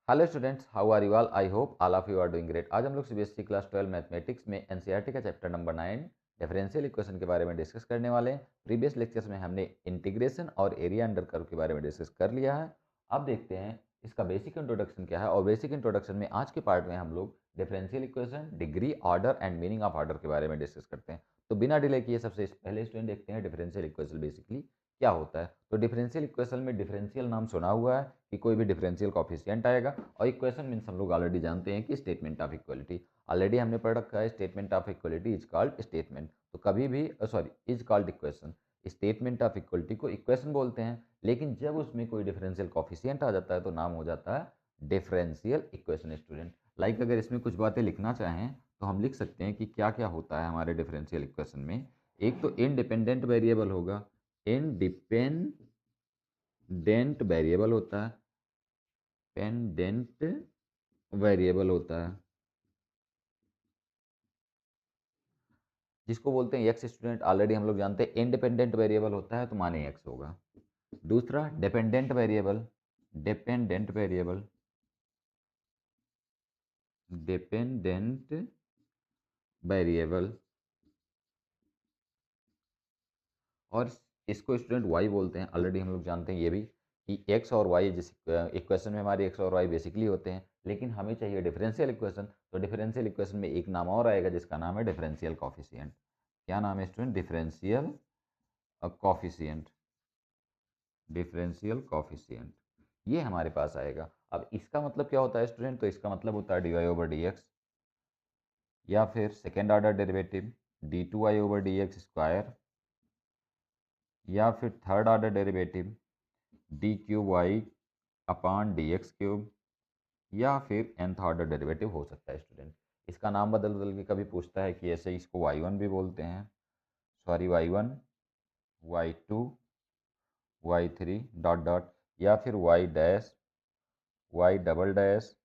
Hello students, how are you all? I hope all of you are doing great. आज हम लोग CBSE class 12 mathematics में NCERT का chapter number 9 differential equation के बारे में डिस्कस करने वाले हैं। प्रीवियस लेक्चर्स में हमने इंटीग्रेशन और एरिया अंडर कर्व के बारे में डिस्कस कर लिया है। अब देखते हैं इसका बेसिक इंट्रोडक्शन क्या है, और बेसिक इंट्रोडक्शन में आज के पार्ट में हम लोग differential equation, degree, order and meaning of order के बारे में डिस्कस करते हैं। तो बिना डिले किए सबसे पहले स्टूडेंट देखते हैं डिफरेंशियल इक्वेशन बेसिकली क्या होता है। तो डिफरेंशियल इक्वेशन में डिफरेंशियल नाम सुना हुआ है कि कोई भी डिफरेंशियल कोफिशिएंट आएगा, और इक्वेशन मीन्स हम लोग ऑलरेडी जानते हैं कि स्टेटमेंट ऑफ इक्वलिटी। ऑलरेडी हमने पढ़ रखा है statement of equality is called statement. तो कभी भी is called equation. Statement of equality को इक्वेशन बोलते हैं, लेकिन जब उसमें कोई डिफरेंशियल कोफिशिएंट आ जाता है तो नाम हो जाता है डिफरेंशियल इक्वेशन स्टूडेंट। लाइक अगर इसमें कुछ बातें लिखना चाहें तो हम लिख सकते हैं कि क्या क्या होता है हमारे डिफरेंशियल इक्वेशन में। एक तो इंडिपेंडेंट वेरिएबल होगा, इंडिपेंडेंट वेरिएबल होता है, पेंडेंट वेरिएबल होता है जिसको बोलते हैं एक्स स्टूडेंट। ऑलरेडी हम लोग जानते हैं इंडिपेंडेंट वेरिएबल होता है तो माने एक्स होगा। दूसरा dependent variable, dependent variable, dependent variable, और इसको स्टूडेंट वाई बोलते हैं। ऑलरेडी हम लोग जानते हैं ये भी कि एक्स और वाई जिस इक्वेशन में हमारे एक्स और वाई बेसिकली होते हैं, लेकिन हमें चाहिए डिफरेंशियल इक्वेशन। तो डिफरेंशियल इक्वेशन में एक नाम और आएगा जिसका नाम है डिफरेंशियल कॉफिशिएंट। क्या नाम है student? Differential coefficient, differential coefficient ये हमारे पास आएगा। अब इसका मतलब क्या होता है स्टूडेंट? तो इसका मतलब होता है d Y over D x, या फिर second order derivative d two y over D x square, या फिर third order derivative d cube y upon d x cube, या फिर nth ऑर्डर डेरिवेटिव हो सकता है स्टूडेंट। इसका नाम बदल बदल के कभी पूछता है कि ऐसे इसको y1 भी बोलते हैं, sorry y1, y2, y3 dot dot, या फिर y dash, y double dash,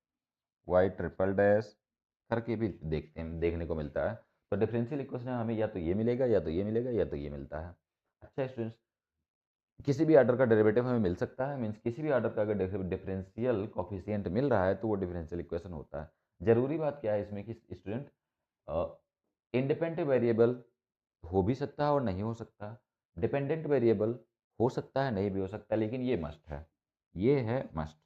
y triple dash करके भी देखने को मिलता है। तो डिफरेंशियल इक्वेशन में हमें या तो ये मिलेगा, या तो ये मिलेगा, या तो ये मिलता है। अच्छा स्टूडेंट्स, किसी भी ऑर्डर का डेरिवेटिव हमें मिल सकता है, मीन्स किसी भी ऑर्डर का अगर डिफरेंशियल कोफिशिएंट मिल रहा है तो वो डिफरेंशियल इक्वेशन होता है। जरूरी बात क्या है इसमें कि स्टूडेंट इंडिपेंडेंट वेरिएबल हो भी सकता है और नहीं हो सकता, डिपेंडेंट वेरिएबल हो सकता है नहीं भी हो सकता, लेकिन ये मस्ट है, ये है मस्ट।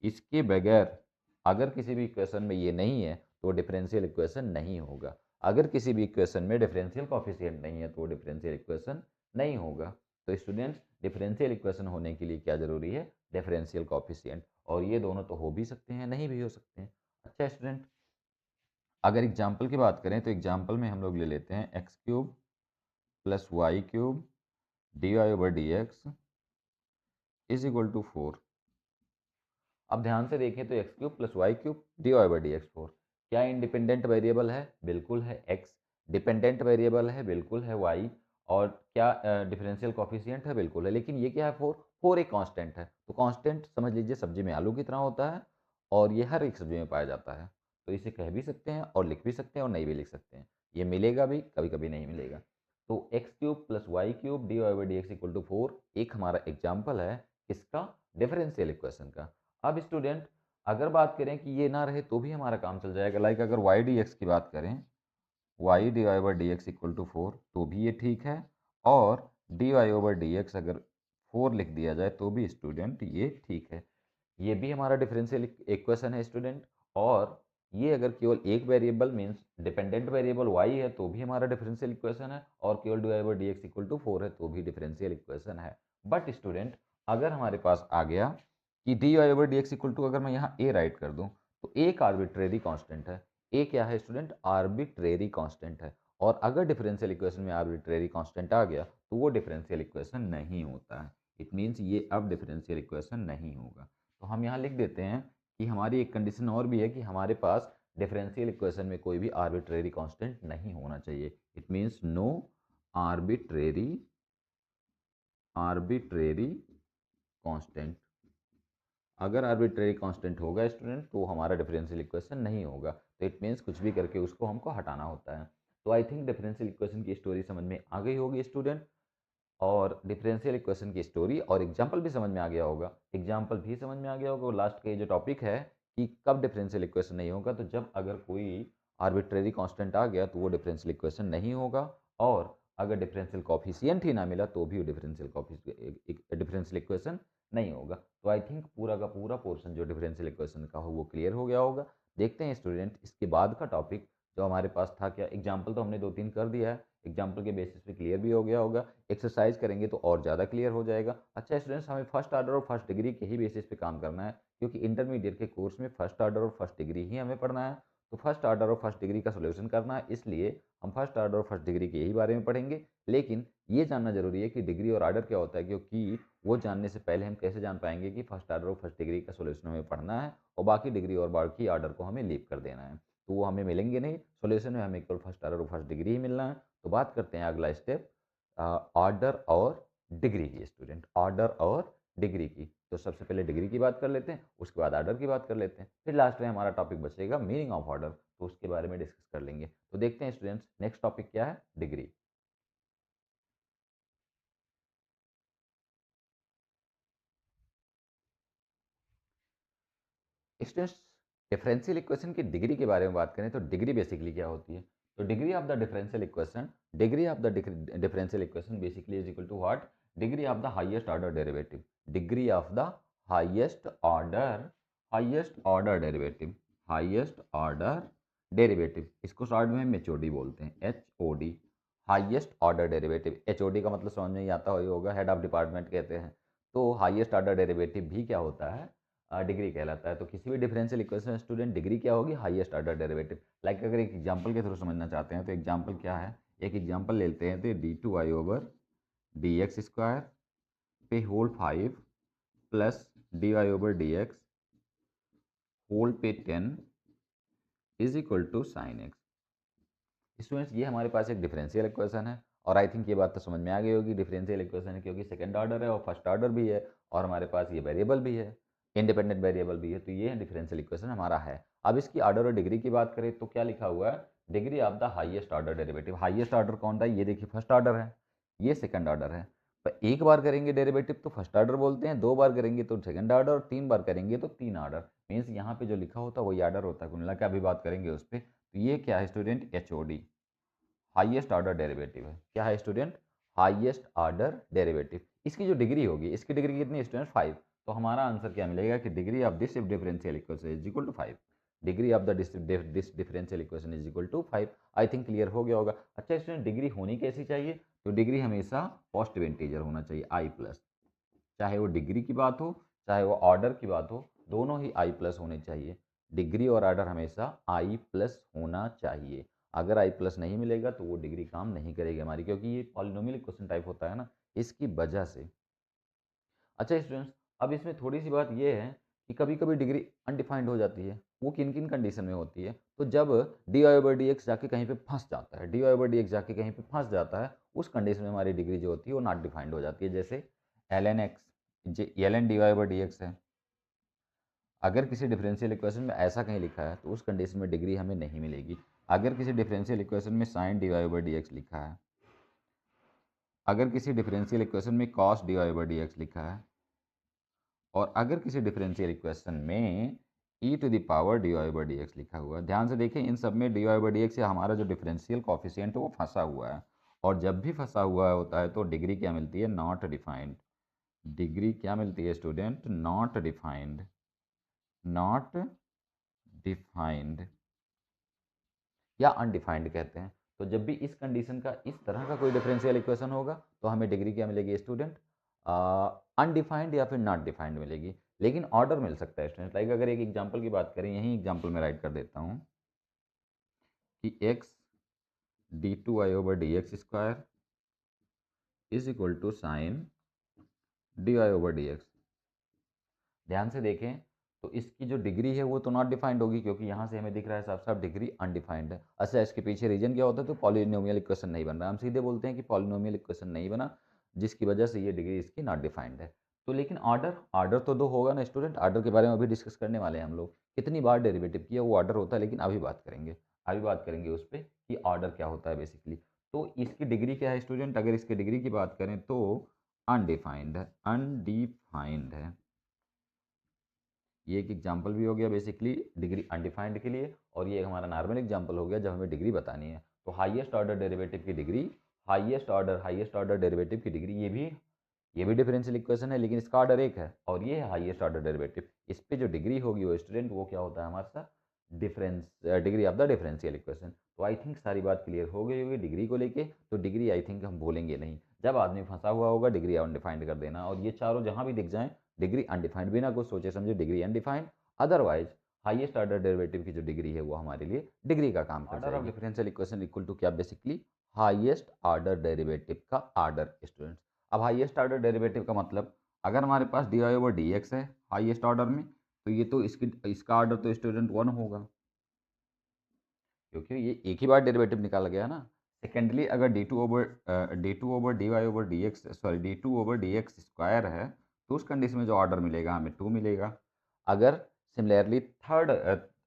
इसके बगैर अगर किसी भी इक्वेशन में ये नहीं है तो डिफरेंशियल इक्वेशन नहीं होगा। अगर किसी भी इक्वेशन में डिफरेंशियल कोफिशिएंट नहीं है तो वो डिफरेंशियल इक्वेशन नहीं होगा। तो स्टूडेंट्स, डिफरेंशियल इक्वेशन होने के लिए क्या जरूरी है? Differential coefficient. और ये दोनों तो हो भी सकते हैं, नहीं भी हो सकते हैं। अच्छा स्टूडेंट, अगर एग्जाम्पल की बात करें तो एग्जाम्पल में हम लोग ले लेते हैं x cube plus y cube d Y over D x is equal to 4। अब ध्यान से देखें तो x cube plus y cube d y by d x 4 क्या इंडिपेंडेंट वेरिएबल है? बिल्कुल है एक्स। डिपेंडेंट वेरिएबल है? बिल्कुल है वाई। और क्या डिफरेंशियल कॉफिशिएंट है? बिल्कुल है। लेकिन ये क्या है? 4। 4 एक कांस्टेंट है। तो कांस्टेंट समझ लीजिए सब्जी में आलू की तरह होता है, और ये हर एक सब्जी में पाया जाता है। तो इसे कह भी सकते हैं और लिख भी सकते हैं और नहीं भी लिख सकते हैं। ये मिलेगा भी, कभी कभी नहीं मिलेगा। तो x cube plus y cube d y by d x equal to 4 एक हमारा एग्जाम्पल है किसका? डिफरेंशियल इक्वेशन का। अब स्टूडेंट, अगर बात करें कि ये ना रहे तो भी हमारा काम चल जाएगा। लाइक अगर वाई डी एक्स की बात करें, y d Y over D x equal to 4 तो भी ये ठीक है, और d Y over D x अगर 4 लिख दिया जाए तो भी स्टूडेंट ये ठीक है। ये भी हमारा डिफरेंशियल इक्वेशन है स्टूडेंट। और ये अगर केवल एक variable means dependent variable y है तो भी हमारा डिफरेंशियल इक्वेशन है, और केवल d Y over D x equal to 4 है तो भी डिफरेंशियल इक्वेशन है। बट स्टूडेंट, अगर हमारे पास आ गया कि d Y over D x equal to, अगर मैं यहाँ ए राइट कर दूँ तो एक आर्बिट्रेरी कांस्टेंट है। ए क्या है स्टूडेंट? आर्बिट्रेरी कांस्टेंट है। और अगर डिफरेंशियल इक्वेशन में आर्बिट्रेरी कांस्टेंट आ गया तो वो डिफरेंशियल इक्वेशन नहीं होता है। इट मीन्स ये अब डिफरेंशियल इक्वेशन नहीं होगा। तो हम यहाँ लिख देते हैं कि हमारी एक कंडीशन और भी है कि हमारे पास डिफरेंशियल इक्वेशन में कोई भी आर्बिट्रेरी कांस्टेंट नहीं होना चाहिए। It means no arbitrary arbitrary constant. अगर आर्बिट्रेरी कांस्टेंट होगा स्टूडेंट तो हमारा डिफरेंशियल इक्वेशन नहीं होगा। तो इट मीन्स कुछ भी करके उसको हमको हटाना होता है। तो आई थिंक डिफरेंशियल इक्वेशन की स्टोरी समझ में आ गई होगी स्टूडेंट। और डिफरेंशियल इक्वेशन की स्टोरी और एग्जाम्पल भी समझ में आ गया होगा। एग्जाम्पल भी समझ में आ गया होगा। और लास्ट का ये जो टॉपिक है कि कब डिफरेंशियल इक्वेशन नहीं होगा, तो जब अगर कोई आर्बिट्रेरी कांस्टेंट आ गया तो वो डिफरेंशियल इक्वेशन नहीं होगा। और अगर डिफरेंशियल कॉफिशिएंट ही ना मिला तो भी वो डिफरेंशियल इक्वेशन नहीं होगा। तो आई थिंक पूरा का पूरा पोर्शन जो डिफरेंशियल इक्वेशन का हो वो क्लियर हो गया होगा। देखते हैं स्टूडेंट इसके बाद का टॉपिक जो हमारे पास था क्या। एग्जाम्पल तो हमने 2-3 कर दिया है, एग्जाम्पल के बेसिस पे क्लियर भी हो गया होगा। एक्सरसाइज करेंगे तो और ज़्यादा क्लियर हो जाएगा। अच्छा स्टूडेंट्स, हमें फर्स्ट ऑर्डर और फर्स्ट डिग्री के ही बेसिस पे काम करना है, क्योंकि इंटरमीडिएट के कोर्स में फर्स्ट ऑर्डर और फर्स्ट डिग्री ही हमें पढ़ना है। तो फर्स्ट ऑर्डर और फर्स्ट डिग्री का सोल्यूशन करना है, इसलिए हम फर्स्ट ऑर्डर और फर्स्ट डिग्री के यही बारे में पढ़ेंगे। लेकिन ये जानना जरूरी है कि डिग्री और ऑर्डर क्या होता है, क्योंकि वो जानने से पहले हम कैसे जान पाएंगे कि फर्स्ट ऑर्डर और फर्स्ट डिग्री का सोल्यूशन हमें पढ़ना है और बाकी डिग्री और बाकी ऑर्डर को हमें लीव कर देना है। तो वो हमें मिलेंगे नहीं, सोल्यूशन में हमें केवल फर्स्ट ऑर्डर और फर्स्ट डिग्री ही मिलना है। तो बात करते हैं अगला स्टेप ऑर्डर और डिग्री की। स्टूडेंट, ऑर्डर और डिग्री की, तो सबसे पहले डिग्री की बात कर लेते हैं, उसके बाद ऑर्डर की बात कर लेते हैं, फिर लास्ट में हमारा टॉपिक बचेगा मीनिंग ऑफ ऑर्डर, तो उसके बारे में डिस्कस कर लेंगे। तो देखते हैं स्टूडेंट्स, नेक्स्ट टॉपिक क्या है, डिग्री। स्टूडेंट्स, डिफरेंशियल इक्वेशन की डिग्री के बारे में बात करें तो डिग्री बेसिकली क्या होती है। तो degree of the differential equation, degree of the differential equation basically is equal to what, degree of the highest order derivative, degree of the highest order, highest order derivative, highest order derivative, इसको short में हम HOD बोलते हैं, HOD, highest order derivative. HOD का मतलब समझ में ही आता ही होगा, हेड ऑफ डिपार्टमेंट कहते हैं। तो हाईएस्ट ऑर्डर डेरिवेटिव भी क्या होता है, डिग्री कहलाता है। तो किसी भी डिफरेंशियल इक्वेशन स्टूडेंट डिग्री क्या होगी, हाईएस्ट ऑर्डर डेरिवेटिव। लाइक अगर एक एग्जांपल के थ्रू समझना चाहते हैं तो एग्जांपल क्या है, एक एग्जांपल लेते हैं, तो d2i/dx² पे होल 5 प्लस dy/dx होल पे 10 is equal to sine x. Students, ये हमारे पास एक डिफरेंशियल इक्वेशन है और आई थिंक ये बात तो समझ में आ गई होगी, डिफरेंशियल इक्वेशन है क्योंकि सेकंड ऑर्डर है और फर्स्ट ऑर्डर भी है और हमारे पास ये वेरिएबल भी है, इंडिपेंडेंट वेरिएबल भी है। तो ये डिफरेंशियल इक्वेशन हमारा है। अब इसकी ऑर्डर और डिग्री की बात करें तो क्या लिखा हुआ है, degree of the highest order derivative. Highest order कौन था, ये देखिए फर्स्ट ऑर्डर है, ये सेकंड ऑर्डर है। पर एक बार करेंगे डेरिवेटिव तो फर्स्ट ऑर्डर बोलते हैं, दो बार करेंगे तो सेकंड ऑर्डर और तीन बार करेंगे तो तीन ऑर्डर। मीन्स यहाँ पे जो लिखा होता है वही ऑर्डर होता है। कुल का अभी बात करेंगे उस पर। तो ये क्या है student, H O D, highest order derivative है। क्या है स्टूडेंट, हाईएस्ट ऑर्डर डेरिवेटिव। इसकी जो डिग्री होगी, इसकी डिग्री कितनी है स्टूडेंट, 5। तो हमारा आंसर क्या मिलेगा कि degree of this differential equation is equal to 5। Degree of the this differential equation is equal to 5। I think clear हो गया होगा। अच्छा स्टूडेंट, डिग्री होनी कैसी चाहिए, तो डिग्री हमेशा पॉजिटिव इंटीजर होना चाहिए, आई प्लस। चाहे वो डिग्री की बात हो चाहे वो ऑर्डर की बात हो, दोनों ही आई प्लस होने चाहिए। डिग्री और ऑर्डर हमेशा आई प्लस होना चाहिए। अगर आई प्लस नहीं मिलेगा तो वो डिग्री काम नहीं करेगी हमारी, क्योंकि ये पॉलिनोमियल क्वेश्चन टाइप होता है ना, इसकी वजह से। अच्छा स्टूडेंट्स, अब इसमें थोड़ी सी बात ये है कि कभी कभी डिग्री अनडिफाइंड हो जाती है। वो किन किन कंडीशन में होती है, तो जब dy/dx जाके कहीं पे फंस जाता है, dy/dx जाके कहीं पे फंस जाता है, उस कंडीशन में हमारी डिग्री जो होती है वो नॉट डिफाइंड हो जाती है। जैसे ln x, ln dy/dx है। अगर किसी डिफरेंशियल इक्वेशन में ऐसा कहीं लिखा है तो उस कंडीशन में डिग्री हमें नहीं मिलेगी। अगर किसी डिफरेंशियल इक्वेशन में sin dy/dx लिखा है, अगर किसी डिफरेंशियल इक्वेशन में cos dy/dx लिखा है, और अगर किसी डिफरेंशियल इक्वेशन में e to the power dy/dx लिखा हुआ है, ध्यान से देखें इन सब में dy/dx से हमारा जो डिफरेंशियल कॉफिशिएंट है वो फंसा हुआ है। और जब भी फंसा हुआ होता है तो डिग्री क्या मिलती है, नॉट डिफाइंड। डिग्री क्या मिलती है student, not defined, not defined या अनडिफाइंड कहते हैं। तो जब भी इस कंडीशन का इस तरह का कोई डिफरेंशियल इक्वेशन होगा तो हमें डिग्री क्या मिलेगी स्टूडेंट, अनडिफाइंड या फिर नॉट डिफाइंड मिलेगी। लेकिन ऑर्डर मिल सकता है स्टूडेंट। लाइक अगर एक एग्जांपल की बात करें, यही एग्जांपल में राइट कर देता हूँ कि x d2i/dx² is equal to sine dy/dx। ध्यान से देखें तो इसकी जो डिग्री है वो तो नॉट डिफाइंड होगी, क्योंकि यहाँ से हमें दिख रहा है साफ साफ डिग्री अनडिफाइंड है। अच्छा, इसके पीछे रीजन क्या होता है, तो पॉलिनोमियल इक्वेशन नहीं बन रहा। हम सीधे बोलते हैं कि पॉलिनोमियल इक्वेशन नहीं बना, जिसकी वजह से ये डिग्री इसकी नॉट डिफाइंड है। तो लेकिन ऑर्डर, ऑर्डर तो दो होगा ना स्टूडेंट, ऑर्डर के बारे में अभी डिस्कस करने वाले हैं हम लोग। कितनी बार डेरिवेटिव किया वो ऑर्डर होता है, लेकिन अभी बात करेंगे, अभी बात करेंगे उस पर कि ऑर्डर क्या होता है बेसिकली। तो इसकी डिग्री क्या है स्टूडेंट? अगर इसकी डिग्री की बात करें तो अनडिफाइंड है, अनडिफाइंड है। ये एक एग्जाम्पल भी हो गया बेसिकली डिग्री अनडिफाइंड के लिए, और ये हमारा नॉर्मल एग्जाम्पल हो गया जब हमें डिग्री बतानी है। तो हाईएस्ट ऑर्डर डेरिवेटिव की डिग्री, हाईएस्ट ऑर्डर डेरिवेटिव की डिग्री, ये भी डिफरेंशियल इक्वेशन है लेकिन इसका ऑर्डर एक है, और ये है हाईएस्ट ऑर्डर डेरिवेटिव। इस पे जो डिग्री होगी वो स्टूडेंट वो क्या होता है हमारे साथ? Difference, degree of the differential equation. तो आई थिंक सारी बात क्लियर हो गई होगी डिग्री को लेके। तो डिग्री आई थिंक हम भूलेंगे नहीं, जब आदमी फंसा हुआ होगा डिग्री अनडिफाइंड कर देना, और ये चारों जहां भी दिख जाएं डिग्री अनडिफाइंड, बिना कुछ सोचे समझे degree undefined. Otherwise highest order derivative की जो डिग्री है वो हमारे लिए डिग्री का काम कर जाएगी। Order of differential equation equal to क्या? बेसिकली हाईएस्ट ऑर्डर डेरिवेटिव का ऑर्डर स्टूडेंट्स। अब हाईएस्ट ऑर्डर डेरिवेटिव का मतलब, अगर हमारे पास D Y over D X है हाईएस्ट ऑर्डर में, तो ये तो इसका ऑर्डर तो स्टूडेंट 1 होगा, क्योंकि ये एक ही बार डेरिवेटिव निकाला गया ना। सेकेंडली अगर d two over d Y over D x, sorry d two over D x square है, तो उस कंडीशन में जो ऑर्डर मिलेगा हमें 2 मिलेगा। अगर सिमिलरली थर्ड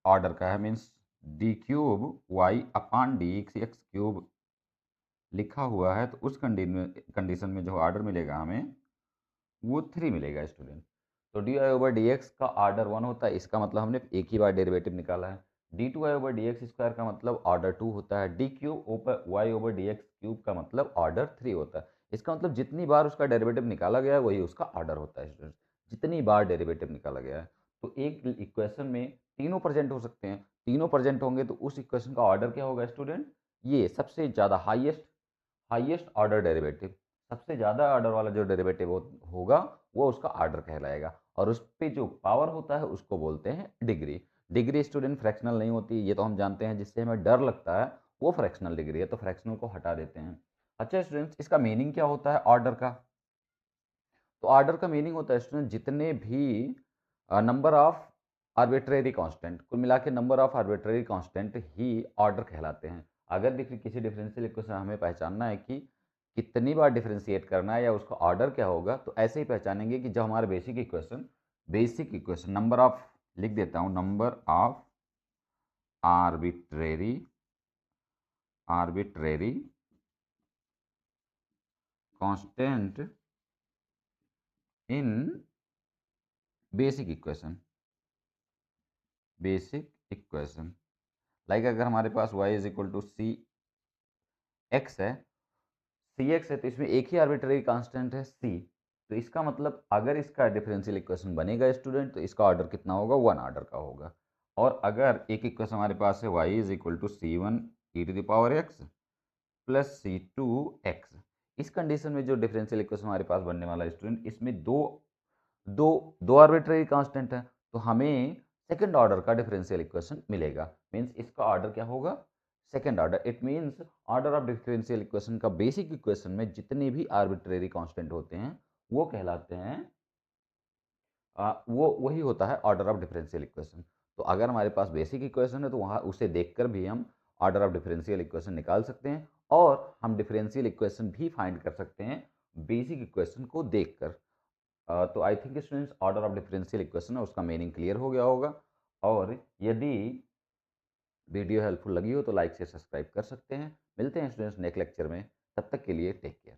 ऑर्डर का है, means d cube y upon d x x cube लिखा हुआ है, तो उस कंडीशन में जो ऑर्डर मिलेगा हमें वो 3 मिलेगा स्टूडेंट। तो d Y over D x का ऑर्डर 1 होता है, इसका मतलब हमने एक ही बार डेरिवेटिव निकाला है। D two y over D x square का मतलब ऑर्डर 2 होता है। D cube over y over D x cube का मतलब ऑर्डर 3 होता है। इसका मतलब जितनी बार उसका डेरिवेटिव निकाला गया है वही उसका ऑर्डर होता है स्टूडेंट, जितनी बार डेरिवेटिव निकाला गया है। तो एक इक्वेशन में तीनों प्रेजेंट हो सकते हैं, तीनों प्रेजेंट होंगे तो उस इक्वेशन का ऑर्डर क्या होगा स्टूडेंट? ये सबसे ज़्यादा हाईएस्ट ऑर्डर डेरिवेटिव, सबसे ज़्यादा ऑर्डर वाला जो डेरिवेटिव होगा वो उसका ऑर्डर कहलाएगा, और उस पर जो पावर होता है उसको बोलते हैं डिग्री। डिग्री स्टूडेंट फ्रैक्शनल नहीं होती, ये तो हम जानते हैं, जिससे हमें डर लगता है वो फ्रैक्शनल डिग्री है, तो फ्रैक्शनल को हटा देते हैं। अच्छा स्टूडेंट्स, इसका मीनिंग क्या होता है ऑर्डर का? तो ऑर्डर का मीनिंग होता है स्टूडेंट जितने भी नंबर ऑफ आर्बिट्रेरी कांस्टेंट, कुल मिला के number of arbitrary constant he order कहलाते हैं। अगर देखिए किसी डिफरेंशियल इक्वेशन हमें पहचानना है कि कितनी बार डिफरेंशिएट करना है या उसका ऑर्डर क्या होगा, तो ऐसे ही पहचानेंगे कि जब हमारे बेसिक इक्वेशन नंबर ऑफ, लिख देता हूँ, number of arbitrary arbitrary constant in basic equation like अगर हमारे पास y is equal to c x है, सी एक्स है, तो इसमें एक ही आर्बिट्रेरी कांस्टेंट है c। तो इसका मतलब अगर इसका डिफरेंशियल इक्वेशन बनेगा स्टूडेंट, तो इसका ऑर्डर कितना होगा? 1 ऑर्डर का होगा। और अगर एक इक्वेशन हमारे पास है y is equal to c one e to the power x plus c two x, इस कंडीशन में जो डिफरेंशियल इक्वेशन हमारे पास बनने वाला है स्टूडेंट, इसमें दो दो दो आर्बिट्रेरी कांस्टेंट है, तो हमें सेकंड ऑर्डर का डिफरेंशियल इक्वेशन मिलेगा। मींस इसका ऑर्डर क्या होगा? Second order. It means order of differential equation का बेसिक इक्वेशन में जितने भी आर्बिट्रेरी कांस्टेंट होते हैं वो कहलाते हैं, वो वही होता है ऑर्डर ऑफ डिफरेंशियल इक्वेशन। तो अगर हमारे पास बेसिक इक्वेशन है तो वहाँ उसे देखकर भी हम ऑर्डर ऑफ डिफरेंशियल इक्वेशन निकाल सकते हैं, और हम डिफरेंशियल इक्वेशन भी फाइंड कर सकते हैं बेसिक इक्वेशन को देखकर। तो I think students order of differential equation है उसका मीनिंग क्लियर हो गया होगा। और यदि वीडियो हेल्पफुल लगी हो तो लाइक से सब्सक्राइब कर सकते हैं। मिलते हैं स्टूडेंट्स नेक्स्ट लेक्चर में, तब तक के लिए टेक केयर।